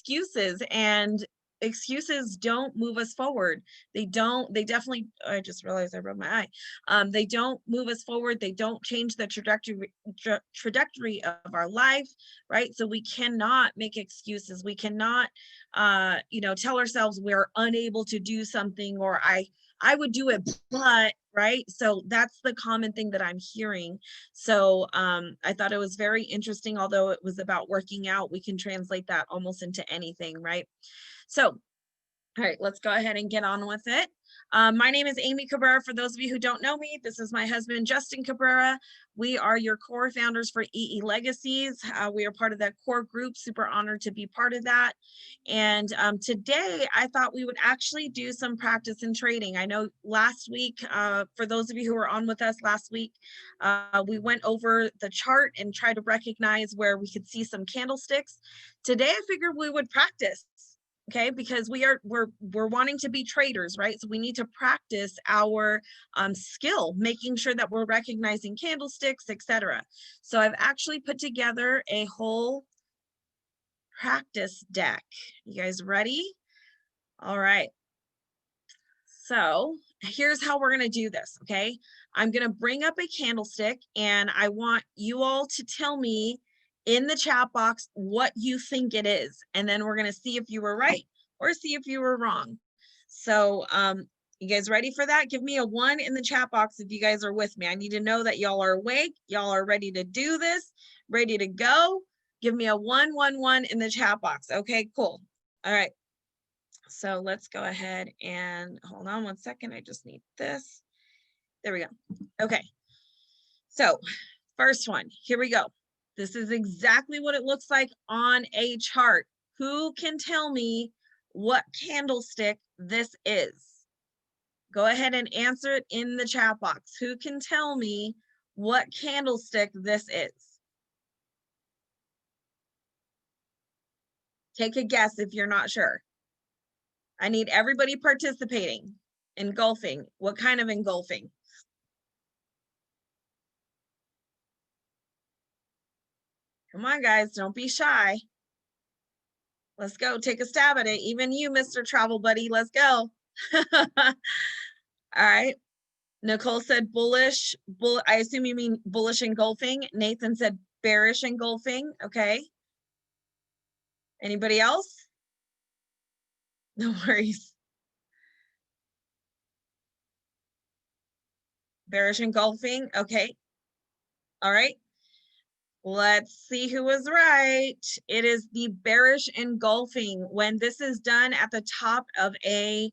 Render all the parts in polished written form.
excuses, and excuses don't move us forward. They definitely, I just realized I rubbed my eye. They don't move us forward. They don't change the trajectory of our life, right? So we cannot make excuses. We cannot, tell ourselves we're unable to do something, or I would do it, but, right? So that's the common thing that I'm hearing. So I thought it was very interesting. Although it was about working out, we can translate that almost into anything, right? So, all right, let's go ahead and get on with it. My name is Amy Cabrera. For those of you who don't know me, this is my husband, Justin Cabrera. We are your core founders for Legacies. We are part of that core group. Super honored to be part of that. And today I thought we would actually do some practice in trading. I know last week, for those of you who were on with us last week, we went over the chart and tried to recognize where we could see some candlesticks. Today I figured we would practice. Okay, because we're wanting to be traders, right? So we need to practice our skill, making sure that we're recognizing candlesticks, etc. So I've actually put together a whole practice deck. You guys ready? All right. So here's how we're going to do this. Okay, I'm going to bring up a candlestick, and I want you all to tell me in the chat box what you think it is, and then we're going to see if you were right or see if you were wrong. So you guys ready for that? Give me a 1 in the chat box if you guys are with me. I need to know that y'all are awake, y'all are ready to do this, ready to go. Give me a 1 1 1 in the chat box. Okay, cool. All right, so let's go ahead and hold on 1 second. I just need this. There we go. Okay, so first one, here we go. This is exactly what it looks like on a chart. Who can tell me what candlestick this is? Go ahead and answer it in the chat box. Who can tell me what candlestick this is? Take a guess if you're not sure. I need everybody participating. Engulfing. What kind of engulfing? Come on, guys, don't be shy. Let's go. Take a stab at it. Even you, Mr. Travel Buddy, let's go. All right. Nicole said bullish. I assume you mean bullish engulfing. Nathan said bearish engulfing. Okay. Anybody else? No worries. Bearish engulfing. Okay. All right. Let's see who was right. It is the bearish engulfing. When this is done at the top of a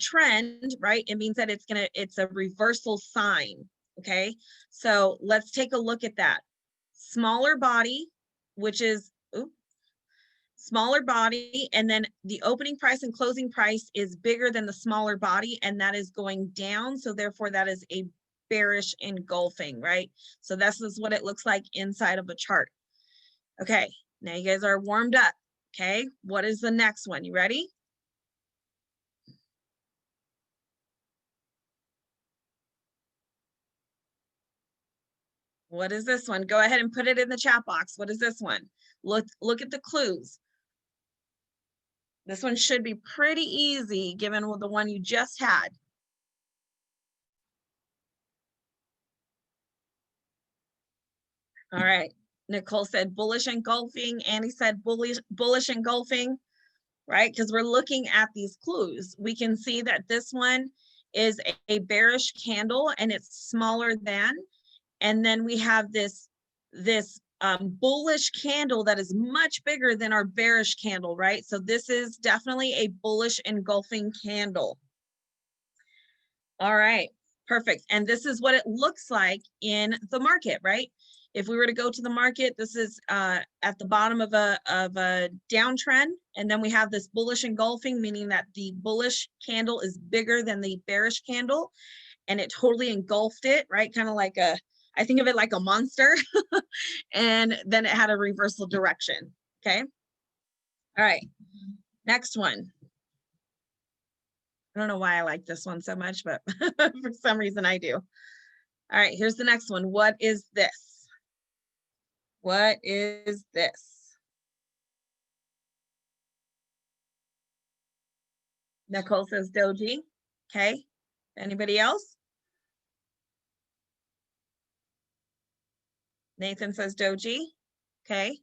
trend, right? It means that it's a reversal sign. Okay. So let's take a look at that. Smaller body, which is smaller body, and then the opening price and closing price is bigger than the smaller body, and that is going down. So therefore that is a bearish engulfing, right? So this is what it looks like inside of a chart. Okay, now you guys are warmed up. Okay, what is the next one? You ready? What is this one? Go ahead and put it in the chat box. What is this one? Look at the clues. This one should be pretty easy given the one you just had. All right. Nicole said bullish engulfing. Annie said bullish engulfing, right? Because we're looking at these clues. We can see that this one is a bearish candle and it's smaller than. And then we have this bullish candle that is much bigger than our bearish candle, right? So this is definitely a bullish engulfing candle. All right, perfect. And this is what it looks like in the market, right? If we were to go to the market, this is at the bottom of a downtrend, and then we have this bullish engulfing, meaning that the bullish candle is bigger than the bearish candle, and it totally engulfed it, right? Kind of like I think of it like a monster, and then it had a reversal direction, okay? All right, next one. I don't know why I like this one so much, but for some reason I do. All right, here's the next one. What is this? What is this? Nicole says doji. Okay. Anybody else? Nathan says doji. Okay.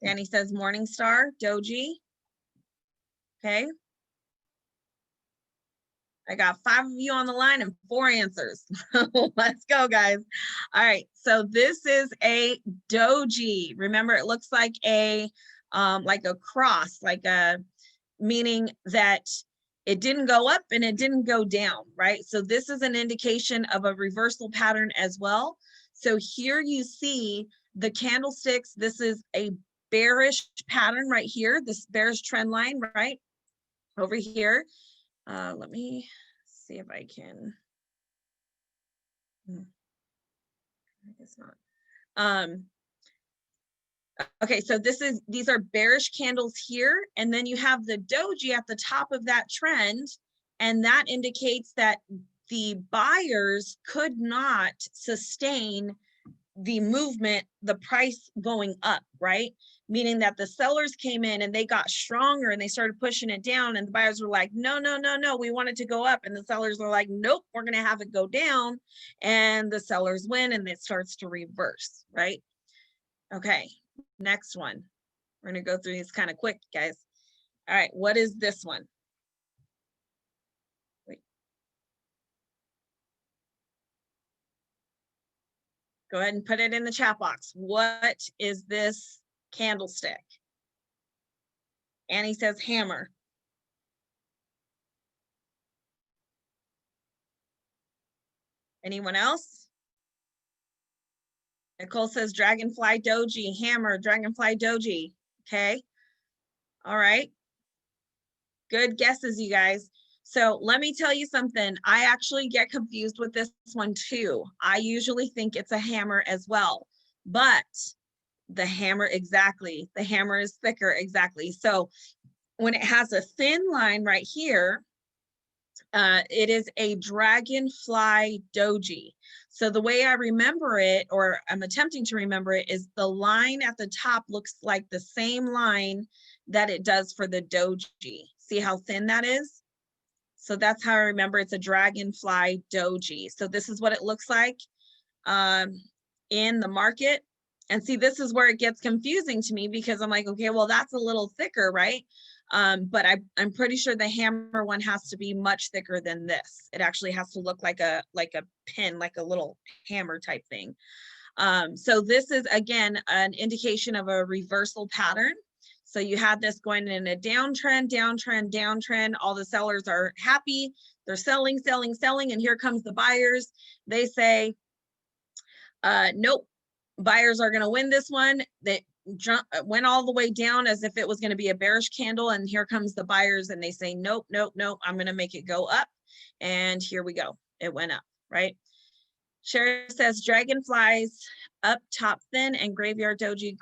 Danny says Morningstar, doji. Okay. I got 5 of you on the line and 4 answers. Let's go, guys. All right. So this is a doji. Remember, it looks like a cross, meaning that it didn't go up and it didn't go down, right? So this is an indication of a reversal pattern as well. So here you see the candlesticks. This is a bearish pattern right here, this bearish trend line, right? Over here. Let me see if I can. I guess not. Okay, so these are bearish candles here, and then you have the doji at the top of that trend, and that indicates that the buyers could not sustain the movement, the price going up, right? Meaning that the sellers came in and they got stronger and they started pushing it down, and the buyers were like, no, no, no, no, we want it to go up. And the sellers are like, nope, we're going to have it go down. And the sellers win and it starts to reverse, right? Okay, next one. We're going to go through these kind of quick, guys. All right, what is this one? Wait. Go ahead and put it in the chat box. What is this candlestick? Annie says hammer. Anyone else? Nicole says dragonfly doji, hammer, dragonfly doji. Okay. All right. Good guesses, you guys. So let me tell you something. I actually get confused with this one too. I usually think it's a hammer as well, but the hammer, exactly. The hammer is thicker, exactly. So when it has a thin line right here, it is a dragonfly doji. So the way I remember it, or I'm attempting to remember it, is the line at the top looks like the same line that it does for the doji. See how thin that is? So that's how I remember it's a dragonfly doji. So this is what it looks like in the market. And see, this is where it gets confusing to me, because I'm like, okay, well, that's a little thicker, right? But I'm pretty sure the hammer one has to be much thicker than this. It actually has to look like a pin, like a little hammer type thing. So this is, again, an indication of a reversal pattern. So you had this going in a downtrend, downtrend, downtrend. All the sellers are happy. They're selling, selling, selling. And here comes the buyers. They say, nope, buyers are going to win this one. They went all the way down as if it was going to be a bearish candle. And here comes the buyers and they say, nope, nope, nope, I'm going to make it go up. And here we go. It went up, right? Sherry says dragonflies up top thin and graveyard doji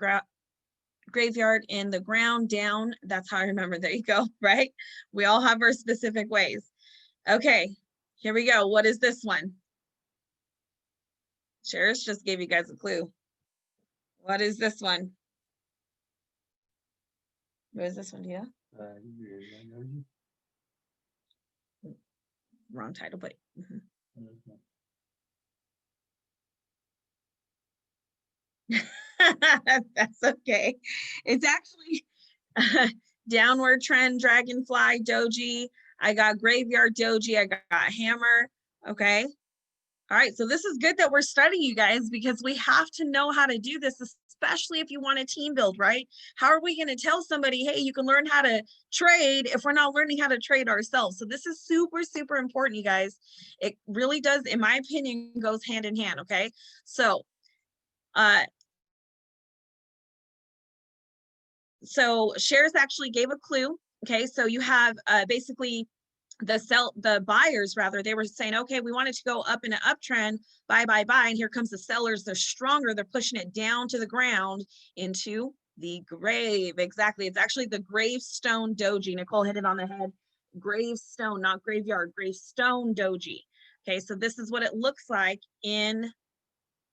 graveyard in the ground down. That's how I remember. There you go, right? We all have our specific ways. Okay, here we go. What is this one? Sheriff just gave you guys a clue. What is this one? What is this one? Yeah. Wrong title, but. That's okay. It's actually downward trend, dragonfly, doji. I got graveyard doji. I got hammer. Okay. All right. So this is good that we're studying, you guys, because we have to know how to do this, especially if you want a team build, right? How are we going to tell somebody, hey, you can learn how to trade if we're not learning how to trade ourselves? So this is super, super important, you guys. It really does, in my opinion, goes hand in hand. Okay. So, shares actually gave a clue. Okay, so you have basically the buyers, rather, they were saying, okay, we want it to go up in an uptrend, buy, buy, buy, and here comes the sellers. They're stronger. They're pushing it down to the ground into the grave. Exactly. It's actually the gravestone doji. Nicole hit it on the head. Gravestone, not graveyard. Gravestone doji. Okay, so this is what it looks like in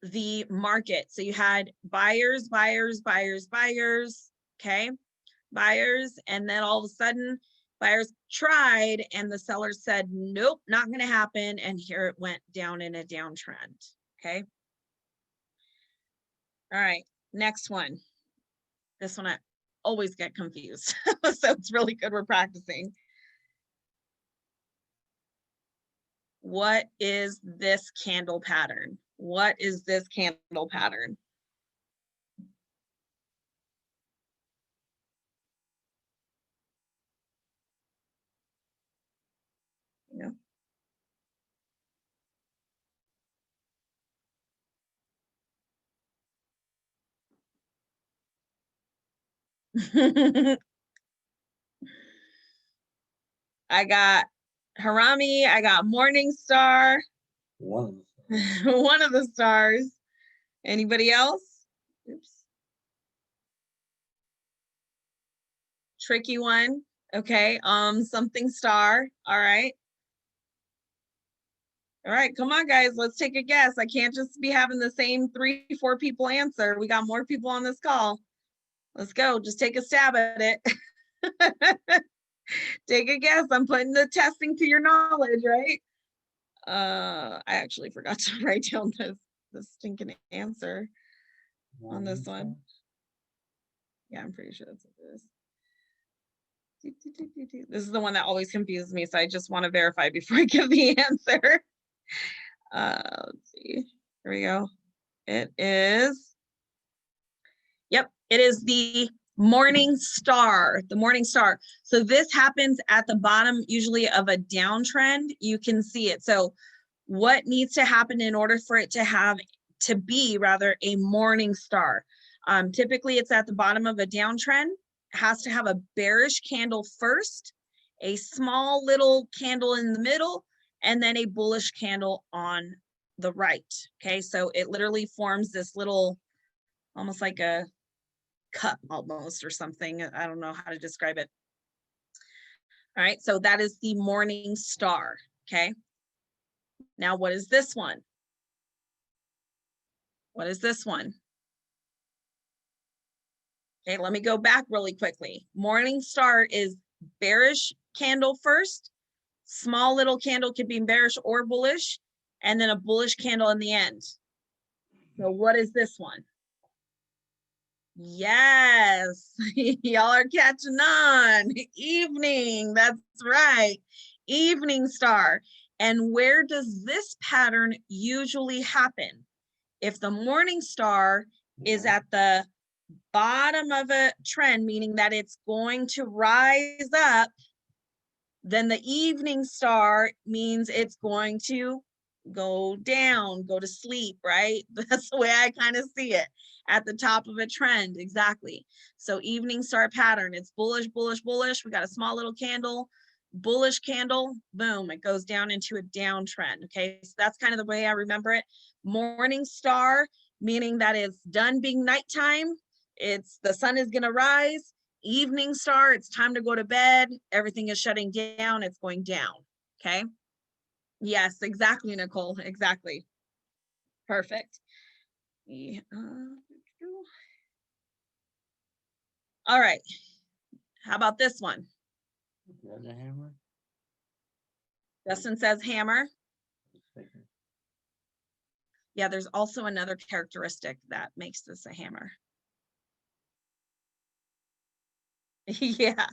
the market. So you had buyers, buyers, buyers, buyers. Okay, buyers, and then all of a sudden buyers tried and the seller said, nope, not going to happen. And here it went down in a downtrend. Okay. All right. Next one. This one I always get confused. So it's really good we're practicing. What is this candle pattern? What is this candle pattern? Yeah. I got Harami, I got Morning Star. One. One of the stars. Anybody else? Oops. Tricky one. Okay. Something star. All right. All right, come on, guys. Let's take a guess. I can't just be having the same 3, 4 people answer. We got more people on this call. Let's go. Just take a stab at it. Take a guess. I'm putting the testing to your knowledge, right? I actually forgot to write down the stinking answer on this one. Yeah, I'm pretty sure that's what it is. This is the one that always confuses me, so I just want to verify before I give the answer. Let's see. Here we go. It is, yep, it is the morning star, the morning star. So this happens at the bottom, usually of a downtrend. You can see it. So what needs to happen in order for it to be a morning star? Typically it's at the bottom of a downtrend. Has to have a bearish candle first, a small little candle in the middle, and then a bullish candle on the right. Okay, so it literally forms this little, almost like a cup almost or something. I don't know how to describe it. All right, so that is the morning star. Okay, now what is this one? What is this one? Okay, let me go back really quickly. Morning star is bearish candle first, small little candle could be bearish or bullish, and then a bullish candle in the end. So what is this one? Yes, y'all are catching on. Evening, that's right. Evening star. And where does this pattern usually happen? If the morning star is at the bottom of a trend, meaning that it's going to rise up, then the evening star means it's going to go down, go to sleep, right? That's the way I kind of see it, at the top of a trend. Exactly. So evening star pattern, it's bullish, bullish, bullish. We got a small little candle, bullish candle, boom, it goes down into a downtrend. Okay, so that's kind of the way I remember it. Morning star, meaning that it's done being nighttime, it's the sun is going to rise. Evening star, it's time to go to bed, everything is shutting down, it's going down. Okay, yes, exactly, Nicole, exactly. Perfect. Yeah. All right, how about this one? The hammer. Justin says hammer. Yeah, there's also another characteristic that makes this a hammer. Yeah.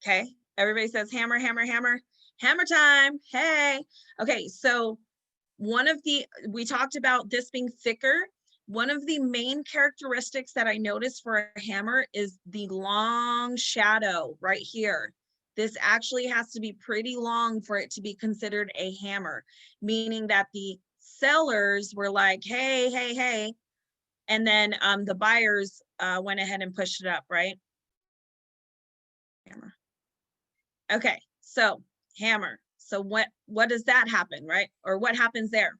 Okay, everybody says hammer, hammer, hammer. Hammer time. Hey. Okay, so we talked about this being thicker. One of the main characteristics that I noticed for a hammer is the long shadow right here. This actually has to be pretty long for it to be considered a hammer, meaning that the sellers were like, hey, hey, hey. And then the buyers went ahead and pushed it up, right? Hammer. Okay, so hammer. So what does that happen, right? Or what happens there?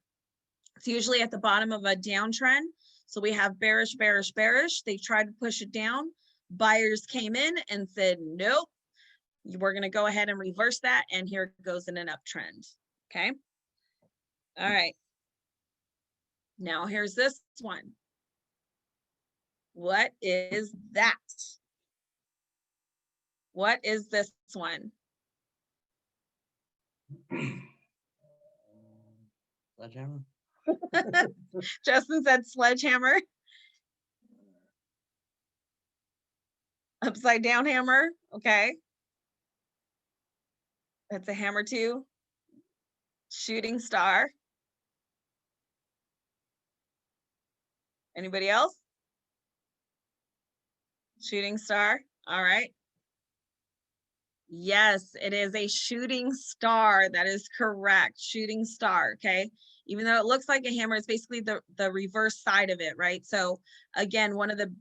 It's usually at the bottom of a downtrend. So we have bearish, bearish, bearish. They tried to push it down. Buyers came in and said, nope, we're going to go ahead and reverse that. And here it goes in an uptrend. Okay. All right. Now here's this one. What is that? What is this one? Sledgehammer? Justin said sledgehammer. Upside down hammer. Okay. That's a hammer too. Shooting star. Anybody else? Shooting star. All right. Yes, it is a shooting star. That is correct. Shooting star. Okay. Even though it looks like a hammer, it's basically the reverse side of it, right? So again, one of the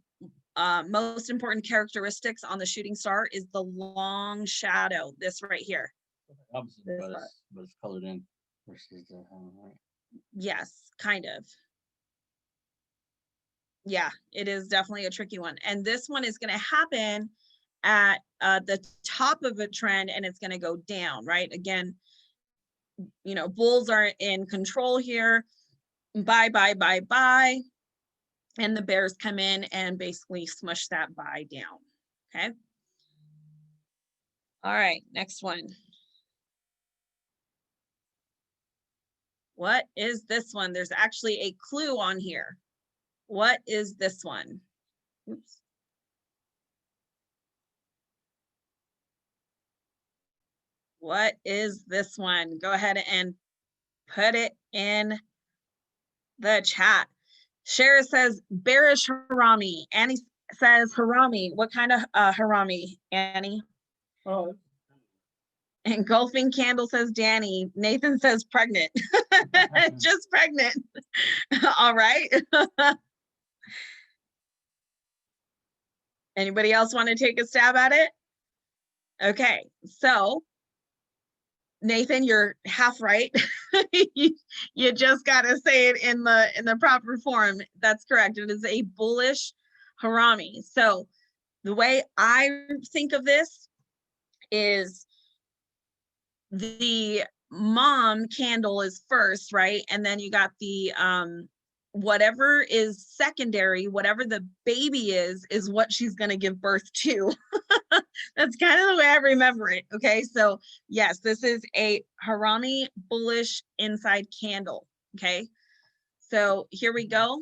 most important characteristics on the shooting star is the long shadow. This right here. Opposite, This but part. it's colored in versus the hammer, right? Yes, kind of. Yeah, it is definitely a tricky one. And this one is going to happen at the top of a trend and it's going to go down, right? Again, you know, bulls are in control here. Buy, buy, buy, buy. And the bears come in and basically smush that buy down. Okay. All right, next one. What is this one? There's actually a clue on here. What is this one? Oops. What is this one? Go ahead and put it in the chat. Shara says bearish harami. Annie says harami. What kind of harami, Annie? Oh, Engulfing candle says Danny. Nathan says pregnant. Just pregnant. All right. Anybody else want to take a stab at it? Okay, so Nathan, you're half right. You just got to say it in the proper form. That's correct. It is a bullish harami. So the way I think of this is the mom candle is first, right? And then you got the whatever is secondary, whatever the baby is what she's going to give birth to. That's kind of the way I remember it. Okay, so yes, this is a harami bullish inside candle. Okay, so here we go.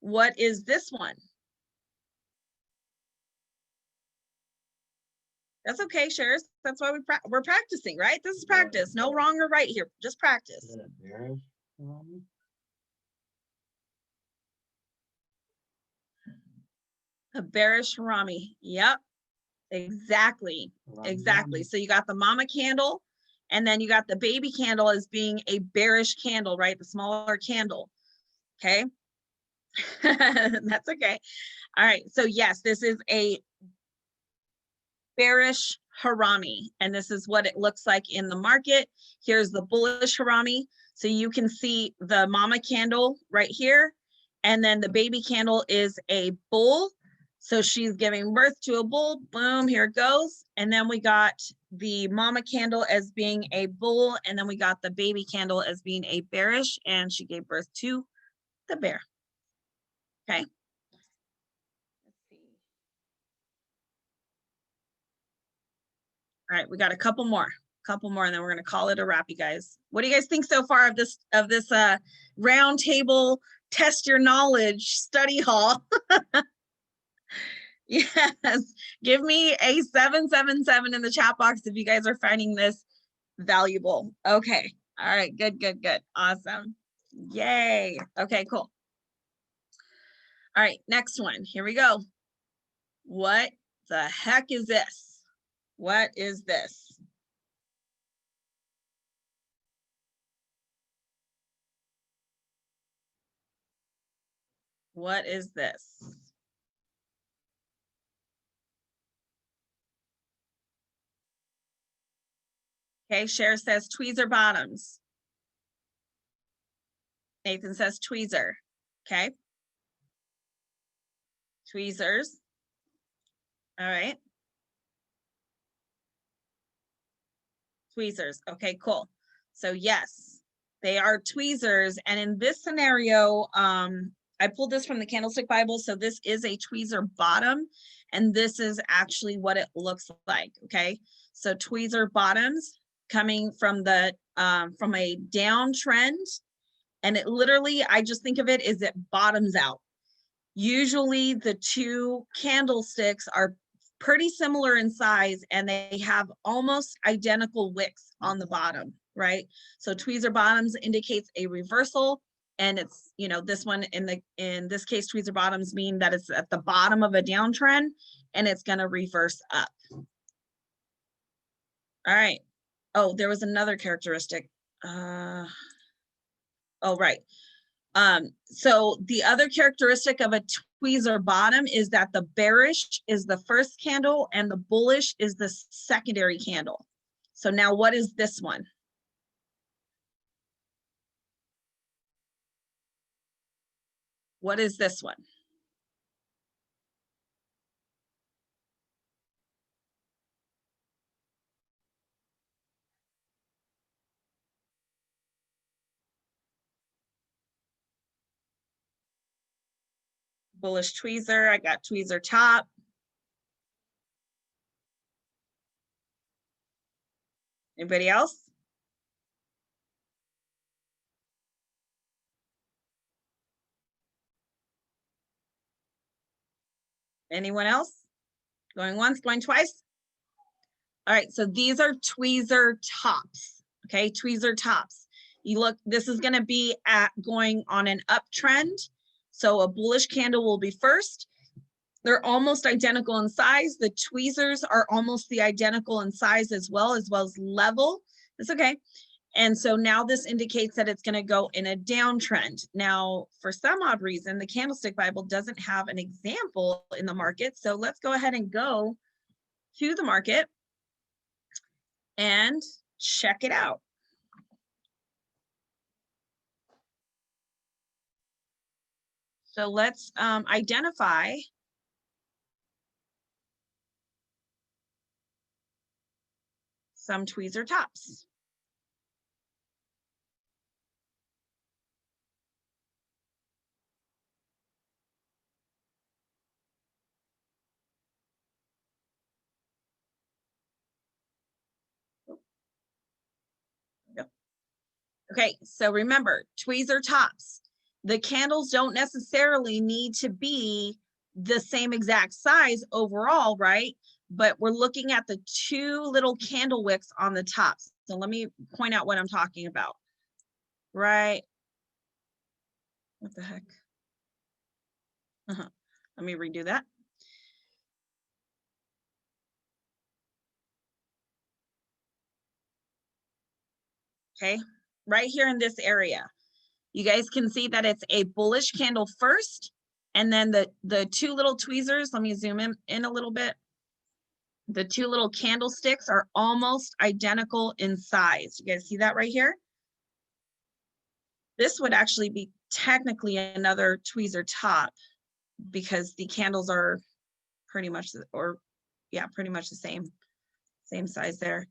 What is this one? That's okay, Shares. That's why we're practicing, right? This is practice. No wrong or right here. Just practice. is that a bearish harami? A bearish harami. Yep, exactly. Exactly. So you got the mama candle, and then you got the baby candle as being a bearish candle, right? The smaller candle. Okay. That's okay. All right. So yes, this is a bearish harami, and this is what it looks like in the market. Here's the bullish harami. So you can see the mama candle right here, and then the baby candle is a bull. So she's giving birth to a bull. Boom, here it goes. And then we got the mama candle as being a bull, and then we got the baby candle as being a bearish, and she gave birth to the bear. Okay. Let's see. All right, we got a couple more, and then we're gonna call it a wrap, you guys. What do you guys think so far of this round table test your knowledge study hall? Yes, give me a 777 in the chat box if you guys are finding this valuable. Okay, all right, good, awesome, yay. Okay, cool. All right, next one, here we go. What the heck is this? What is this? What is this? Okay, Cher says tweezer bottoms. Nathan says tweezer. Okay. Tweezers. All right. Tweezers. Okay, cool. So yes, they are tweezers. And in this scenario, I pulled this from the Candlestick Bible. So this is a tweezer bottom, and this is actually what it looks like. Okay. So tweezer bottoms coming from the, from a downtrend, and it literally, I just think of it as it bottoms out. Usually the two candlesticks are pretty similar in size, and they have almost identical wicks on the bottom, right? So tweezer bottoms indicates a reversal, and it's, you know, this one in this case, tweezer bottoms mean that it's at the bottom of a downtrend and it's going to reverse up. All right. Oh, there was another characteristic. Oh, right. So the other characteristic of a tweezer bottom is that the bearish is the first candle and the bullish is the secondary candle. So now what is this one? What is this one? Bullish tweezer. I got tweezer top. Anybody else? Anyone else? Going once, going twice? All right, so these are tweezer tops, okay? Tweezer tops. You look, this is gonna be at going on an uptrend. So a bullish candle will be first. They're almost identical in size. The tweezers are almost the identical in size as well as level. It's okay. And so now this indicates that it's going to go in a downtrend. Now, for some odd reason, the Candlestick Bible doesn't have an example in the market. So let's go ahead and go to the market and check it out. So let's identify some tweezer tops. Okay, so remember, tweezer tops. The candles don't necessarily need to be the same exact size overall, right? But we're looking at the two little candle wicks on the tops. So let me point out what I'm talking about. Right. What the heck? Let me redo that. Okay, right here in this area. You guys can see that it's a bullish candle first, and then the two little tweezers, let me zoom in a little bit. The two little candlesticks are almost identical in size. You guys see that right here? This would actually be technically another tweezer top because the candles are pretty much, pretty much the same size there.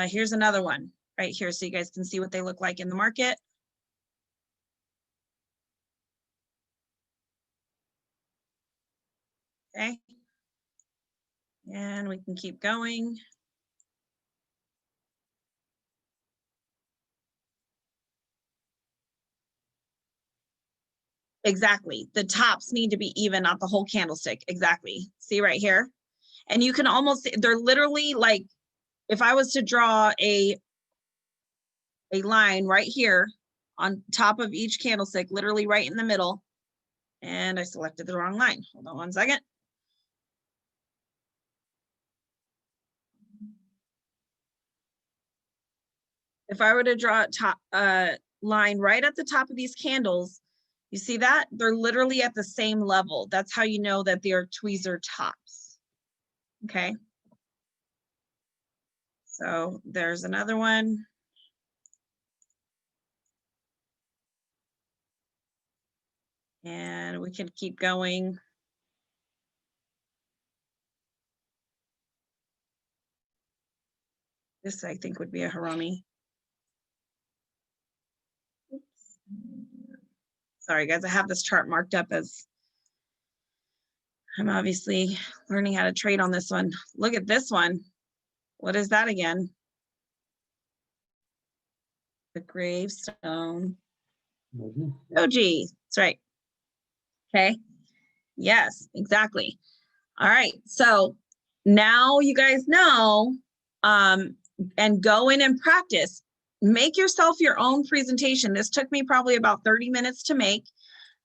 Here's another one right here so you guys can see what they look like in the market. Okay. And we can keep going. Exactly. The tops need to be even, not the whole candlestick. Exactly. See right here? And you can almost, they're literally like, if I was to draw a line right here on top of each candlestick, literally right in the middle, and I selected the wrong line. Hold on one second. If I were to draw a top line right at the top of these candles, you see that? They're literally at the same level. That's how you know that they are tweezer tops. Okay. So there's another one. And we can keep going. This, I think, would be a Harami. Oops. Sorry guys, I have this chart marked up as I'm obviously learning how to trade on this one. Look at this one. What is that again? The gravestone. Doji. That's right. Okay. Yes, exactly. All right. So now you guys know, and go in and practice. Make yourself your own presentation. This took me probably about 30 minutes to make.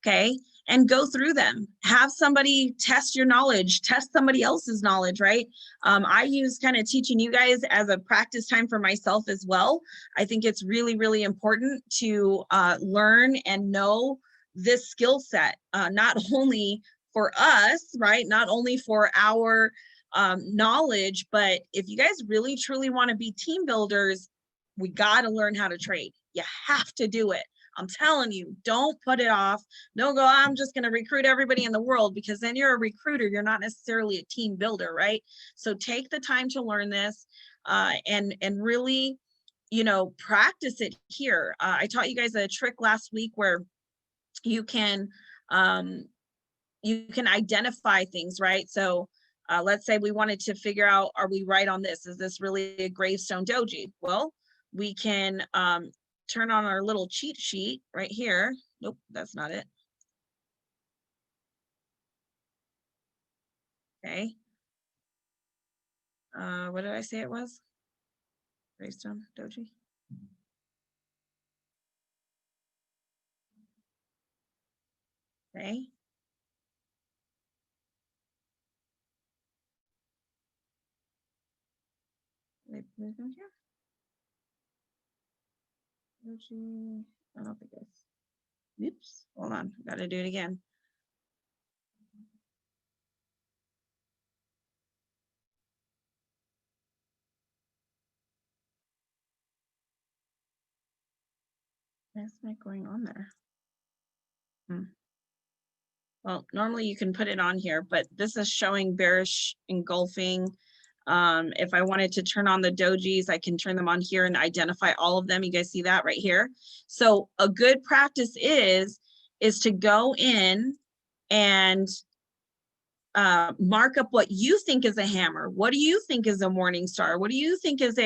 Okay. And go through them. Have somebody test your knowledge, test somebody else's knowledge, right? I use kind of teaching you guys as a practice time for myself as well. I think it's really, really important to learn and know this skill set, not only for us, right? Not only for our knowledge, but if you guys really, truly want to be team builders, we got to learn how to trade. You have to do it. I'm telling you, don't put it off. Don't go, I'm just going to recruit everybody in the world, because then you're a recruiter. You're not necessarily a team builder, right? So take the time to learn this and really, you know, practice it here. I taught you guys a trick last week where you can identify things, right? So let's say we wanted to figure out, are we right on this? Is this really a gravestone doji? Well, we can turn on our little cheat sheet right here. Nope, that's not it. Okay. What did I say it was? Gravestone doji. Okay. Wait, where's it here? Doji. I don't think it's. Oops. Hold on. Got to do it again. What's not going on there? Well, normally you can put it on here, but this is showing bearish engulfing. If I wanted to turn on the dojis, I can turn them on here and identify all of them. You guys see that right here? So a good practice is to go in and mark up what you think is a hammer. What do you think is a morning star? What do you think is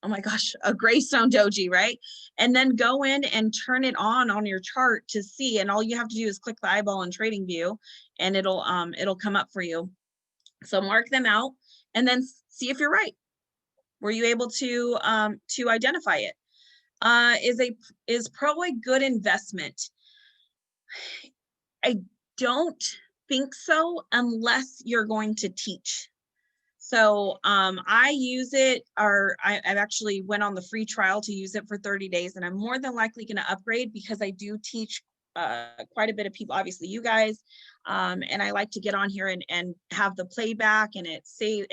oh my gosh, a greystone doji, right? And then go in and turn it on your chart to see. And all you have to do is click the eyeball in trading view and it'll come up for you. So mark them out and then see if you're right. Were you able to identify it? Is pro a good investment? I don't think so unless you're going to teach. So I use it, or I've actually went on the free trial to use it for 30 days, and I'm more than likely going to upgrade because I do teach quite a bit of people, obviously you guys, and I like to get on here and have the playback, and it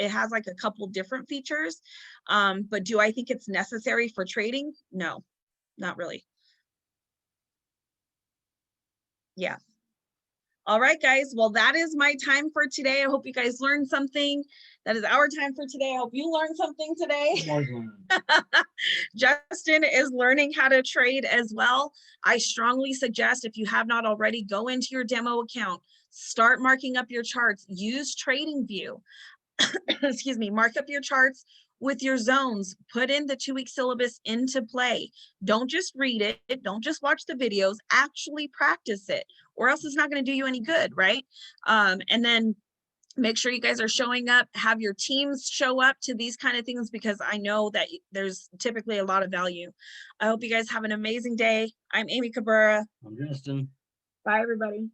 has like a couple different features, but do I think it's necessary for trading? No, not really. Yeah. All right, guys. Well, that is my time for today. I hope you guys learned something. That is our time for today. I hope you learned something today. Justin is learning how to trade as well. I strongly suggest, if you have not already, go into your demo account, start marking up your charts, use TradingView. Excuse me, mark up your charts with your zones, put in the 2-week syllabus into play. Don't just read it, don't just watch the videos, actually practice it, or else it's not going to do you any good, right? And then make sure you guys are showing up, have your teams show up to these kind of things, because I know that there's typically a lot of value. I hope you guys have an amazing day. I'm Amy Cabrera. I'm Justin. Bye, everybody.